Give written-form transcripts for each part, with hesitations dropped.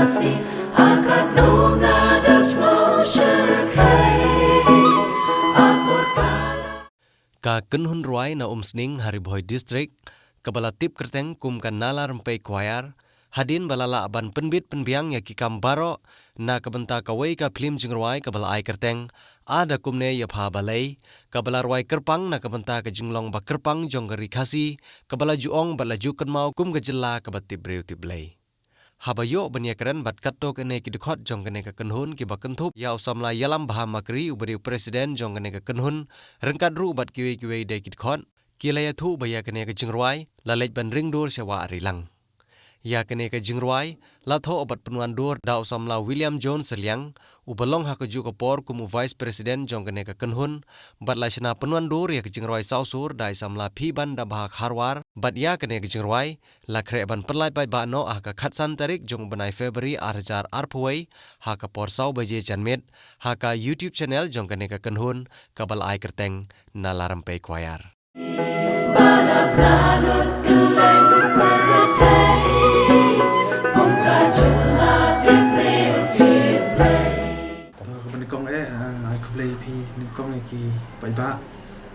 kasih akan nunga disclosure Ka kenhun ruai na umsning Hariboy District, kabala tip kerteng kum kan nala rempei choir, hadin balala aban penbit penbiang ya kikam baro, na kabenta kawai ka film jingruai kabala ai kerteng, ada kumne ya pha balai, kabala ruai kerpang na kabenta ka jinglong ba kerpang jonggari khasi, kabala juong bala jukan mau kum ka jilla kabat tibreu tiblai. Habayo banyakran bat kato kene ki dukot jong kene ka kenhun ki bakentup ya usamla yalam baha makri ubari presiden jong kene ka kenhun rengkat ru bat kiwe de ki dukot kilaya thu baya kene ka jingruai lalej ban ring dur sewa arilang ya kene ka jingruai latho obat penuan dur da usamla William John Seliang ubalong hakaju ka por kumu vice president jong kene ka kenhun bat la sina penuan dur ya ka jingruai sausur da isamla phi ban da baha harwar bat ya kene ka jingruai la kre ban perlai bai ba no ha ka khatsan tarik jong banai February 2024 ha ka por sau baje janmet ha ka YouTube channel jong kene ka kenhun kabal ai kerteng na laram pe choir balap lanut keleng berkai muka jelat dibreu diblai Kebenikong ai kublai pi nikong ki pai ba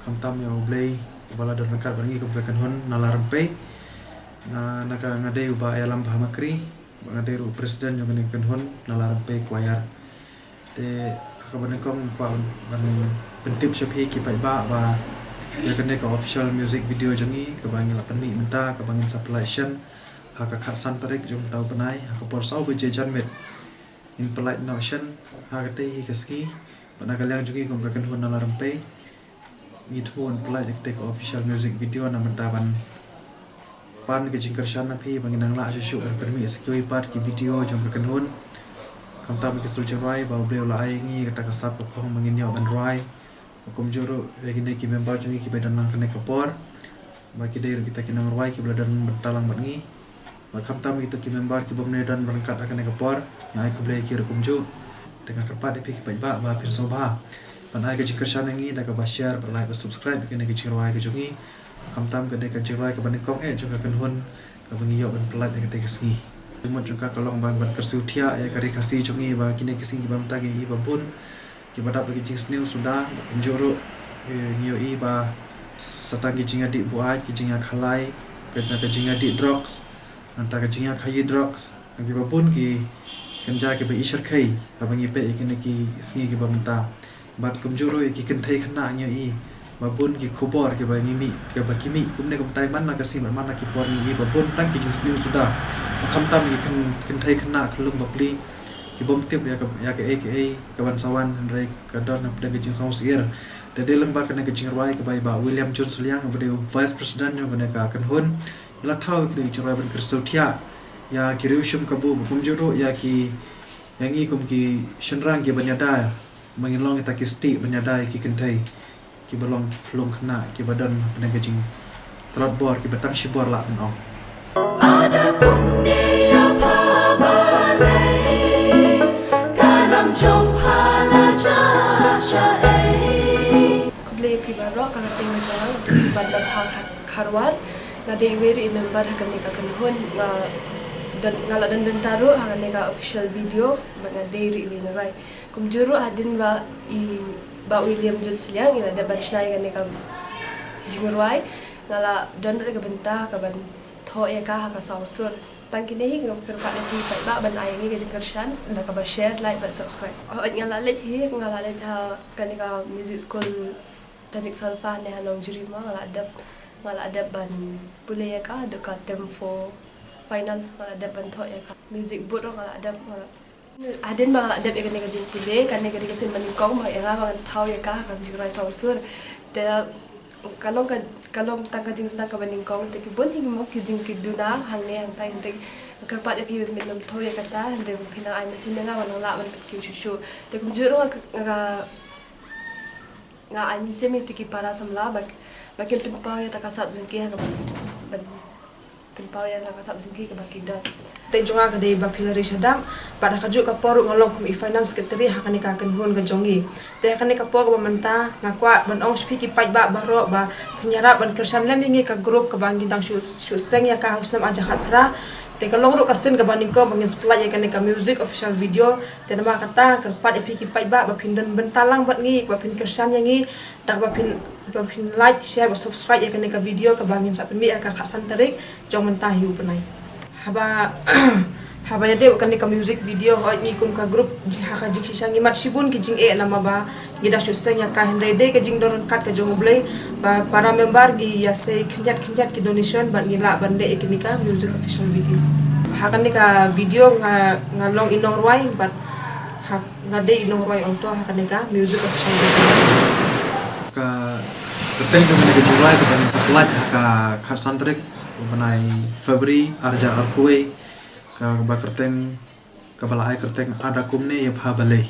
kam tam yo blai bala dan rekat bangi ke kenhun na laram pe naka ngade uba alam bahamakri ngade ru presiden yo kenhun na laram pe choir te kebenikong pa ban pentip sepi ki pai ba ya kene ka official music video jangi ke bangi la penni menta ke bangin supplyation ha ka khasan tarik jom tau penai ha ka porsau be jejan met in polite notion ha ka tei ka ski bana kalyang jangi kom ka kenhun na larampe ni thon polite take official music video na menta ban pan ke jingkar shana phi bangin nang la shu permi ski part ki video jom ka kenhun kam tam ki sul rai ba ble la ai ngi ka sap ko phong bangin yo ban rai hukum juru begini ki member jungi ki bedan nang kene kapor bagi daerah kita ki nomor wai ki beladan bentalang bangi makam tam itu ki member ki bomne dan berangkat akan kapor yang ai kublai ki hukum ju dengan kerpat epi ki ba pir soba pan ai ke jikar ngi da ka share ber like subscribe kene ki jirwai ki jungi makam tam ke ka jirwai ke banikong juga kenhun ka bangi yo ban pelat ke te kesngi cuma juga kalong ban kersutia ya kari kasih jungi ba kine kising ki bam tagi i babun kita bagi jings new sudah kunjuru ngiyo iba satang kijinga di buat kijinga khalai kena kijinga di drugs anta kijinga khayi drugs ngi babun ki kenja ke be ishar khai abangi pe ikene ki sngi ki bamta bat kunjuru ki kenthai khana ngiyo i babun ki khubor ke bangi mi ke bakimi kumne kum tai man na kasi man na ki por ngi babun tang ki jings new sudah khamtam ki kenthai khana khlum bakli ki bom tip ya ke aka kawan sawan Henry kadon dan ke jing sausir de lembar kena ke jing rai ke bai ba William John Seliang bade vice president yo kena ka kenhun ila thau ke jing rai ban kersotia ya kiriushum kabu bum juro ya ki yang i kum ki shenrang ki banyada mangilong ta ki sti banyada ki kentai ki balong flong khna ki badan kena ke jing trot bor ki batang shibor la no ada kumne ya balai Kublai pi barok ka ting jang bandar hak kharwar ngade weri member hakane ka kenhun dan ngala dan bentaru hakane ka official video ngade ri winerai kumjuru hadin ba William John Seliang ila da banshnai ngane ka jingurwai ngala don re ka bentah ka ban tho e ka sausur tangki nehi ngam kerpa lepi ba ban ai ngi ke jingkarshan na ka ba share like ba subscribe ngala let hi ngala let ha kanika music school tanik salfa ne hanong jirima ngala adab ban pulaya ka dekat tempo final ngala adab ban tho ya ka music boot ngala adab ngala adin ba adab e kanika jingkide kanika dikasin manikong ma era ba thau ya ka jingrai sausur te kalong tangka jing sedang ka baningkong te ki bon hing mo ki jing ki duna hangne hang tai ndre kerpat epi min nom thoya kata ndre phina ai man singa wan la ban ki shu te kum juro nga ai min semi te ki para samla bakin tempau ya takasap jing ki ban tempau ya takasap jing ki ka bakidot te jonga ka de ba pilari sadam pada kaju ka poru ngolong kum finance secretary hakani ka kenhun ka jongi te hakani ka por ba menta ngakwa ban ong speak pai ba baro ba penyarap ban kersan lemingi ka grup ka bangin tang shu seng ya ka hausnam aja khat phara Te kalong ro kasten ka baning ko bangin splat ya kanika music official video te nama kata kerpat epi ki pai ba pindan bentalang bat ngi ba pin kersan yang ngi dak ba pin like share ba subscribe ya kanika video ka bangin sa pemi ka khasan tarik jong mentah hiu penai haba haba ya de kanika music video ho ni kum ka group ha ka jing sisang mat sibun ki jing nama ba gida suseng ya ka hende de ka jing doron kat ka jong blay ba para member gi ya se khinjat ki donation ban ngila bande kanika music official video hakan ni ka video nga long inong ruai but nga de inong ruai onto hakan ni ka music official video ka kerteng jong ni Julai ka baning supply ka khasantrek banai February arja arkuwe ka ba kerteng ka bala ai kerteng ada kumne ya pha bale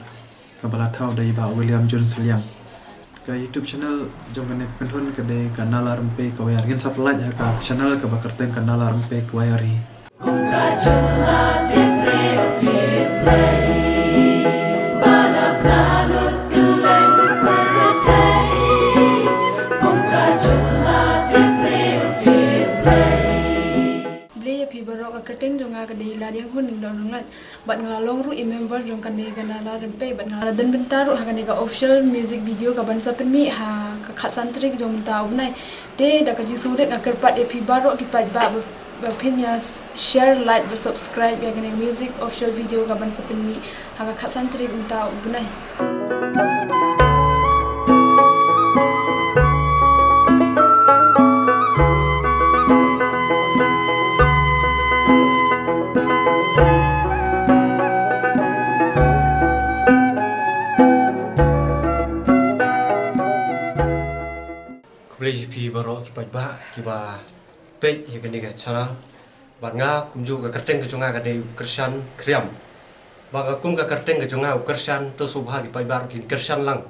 ka bala thau dai ba William John Seliam ka YouTube channel jong ne kanthon ka de kanal armpe ka wayar gen supply ka channel ka ba kerteng kanal armpe ka wayari Kung kajelat diplay balap lanut keleng pertai Kung kajelat diplay Beli ya pi barok ka kerteng jonga ka dei la diang hun ning don ngat bat ngalalong ru member jong kan dei kanala rempe bat ngala dan bentaru ha kan ka official music video ka bansa penmi ha ka khasan trik jong ta ubnai de da ka ji suret ka kerpat e pi barok ki pat ba opinion share like subscribe ya kan music official video ka bansa penmi ha ka khasan trik ta ubnai Pi baro ki pai ba ki ba page ya kene ka channel ba nga kumju ka kerteng ka chunga ka de kersan kriam ba ka kum ka kerteng ka chunga kersan to subha ki pai bar ki kersan lang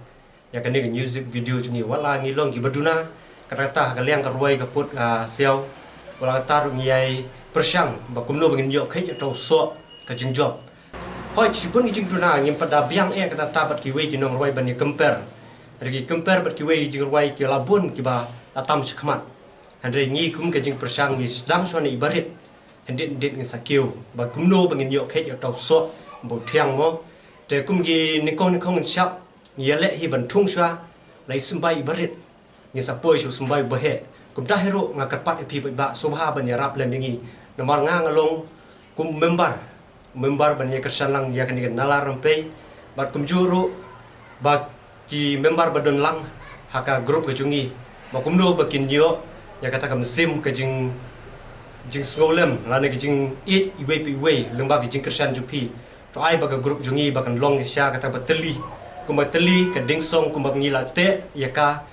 ya kene ka music video chungi wala ngi long ki baduna kata ka liang ka ruai ka put ka siao wala tar ngi ai persang ba kumno bangin yo khai to so ka jingjob hoi chipun ki jingtuna ngim pada biang e ka tabat ki wei ki nong ruai ban ni compare Regi compare bat ki wei jing ruai ki labun ki ba atam sekmat. Andre ngi kum ke jing persang ni sedang so ni ibarit. Hendet ngi sakiu ba kumno bangin yo khet yo tau so bo thiang mo. Te kum gi nikong shap ngi le hi ban thung swa lai sumbai ibarit. Ngi sapoi su sumbai bahe. Kum ta hero nga karpat pi ba subha ban ya rap lem ngi nomor nga ngalong kum member ban ya kersan lang ya kan nalar rampe ba kum juru ba ki member badon lang haka grup ke jungi ba kumdo bakin yo ya kata kam sim ke jing ngolem lane ke jing it iwe lemba ke jing kersan jupi to ai baga grup jungi bakan long sya kata bateli kumateli ke ding song kumbak ngila te ya ka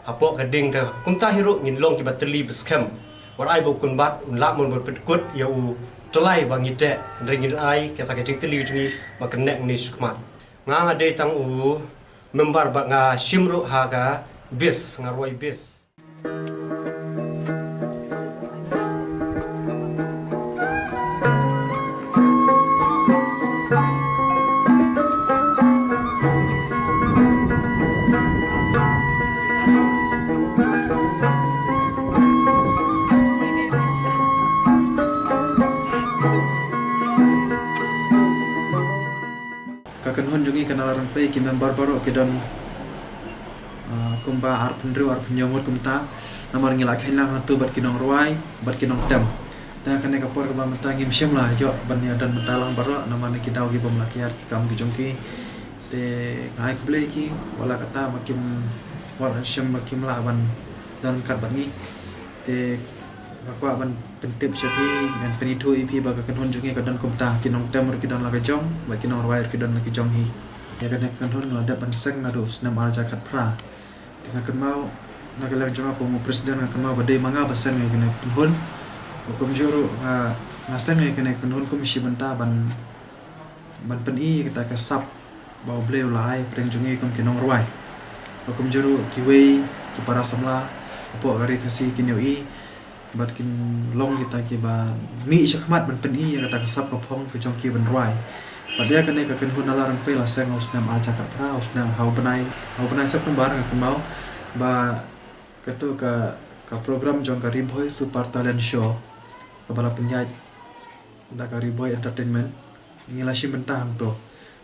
apo ke ding da kumta hiro ngin long ki bateli beskem war ai bo kun bat unla mon bot kut ya u tolai bangite ringin ai kata ke jing teli jungi bakan nek ni skmat nga ade tang u member ba nga shimru haga bis nga roi bis kakanhon jungi kanalaran pe ki member baro ke don kumba arpendru arpenyomot kumta namar ngila khainlang hatu bat kinong ruai bat kinong tem ta kane kapor ka bamta ngim shimla jo ban ya dan mentalang baro namane ki daw gi bom lakiar ki kam ki jongki te ngai ku blei ki wala kata makim wala shim makim la ban dan kat bangi te akwa ban pentip chapi dan penitu ipi ba kanhon jungi ka dan kumta kinong tem ki dan la ka jong ba kinong ruai ki dan la ki jong hi ya kane kanhon ngalada ban seng na dos nam arja kat pra ngakan mau nagalang jonga ko mo presiden ngakan mau badai manga basan ngai kene kunhun hukum juru ngasen ngai kene kunhun komisi benta ban peni kita ke sap bau bleu lai preng jungi kom kinong ruai hukum juru kiwei ki para samla apo gari kasi kinoi bat kin long kita ki ba mi syakmat ban peni kata ke sap ko phong ke jong ki ban ruai Padahal kene ka kenhun alarang pe la seng usna ma cakap pra usna hau benai September ka mau ba ketu ka program jong ka Ribhoi Super Talent Show ka bala penyanyi daka Riboy Entertainment ngilashi mentah to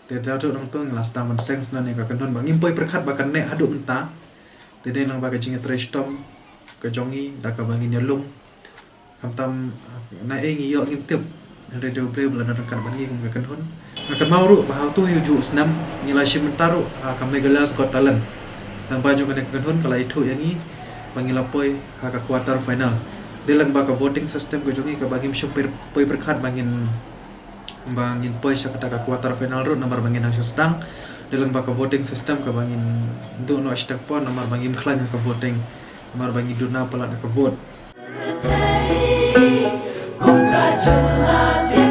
te datu nang to ngilas ta man sengs na ne ka kanhon bang impoi perkhat bakan ne adu mentah te de lang ba ka jinga trestom ka jongi daka bangin yalung kamtam na engi yo ngintip radio play bulan kan bangi kum ka kanhon akan mau ru bahau tu yuju snam ngilashi mentah ru ka Megalas Got Talent nang baju kan kanhon kala itu yangi pangilapoi ka quarter final delang ba ka voting system ko jongi ka bangim syupir poi berkhat bangin poi sya ka quarter final ro nomor bangin hang sedang delang ba ka voting system ka bangin do no astak po nomor bangim khlan ka voting nomor bangin duna pala ka vote Kung ka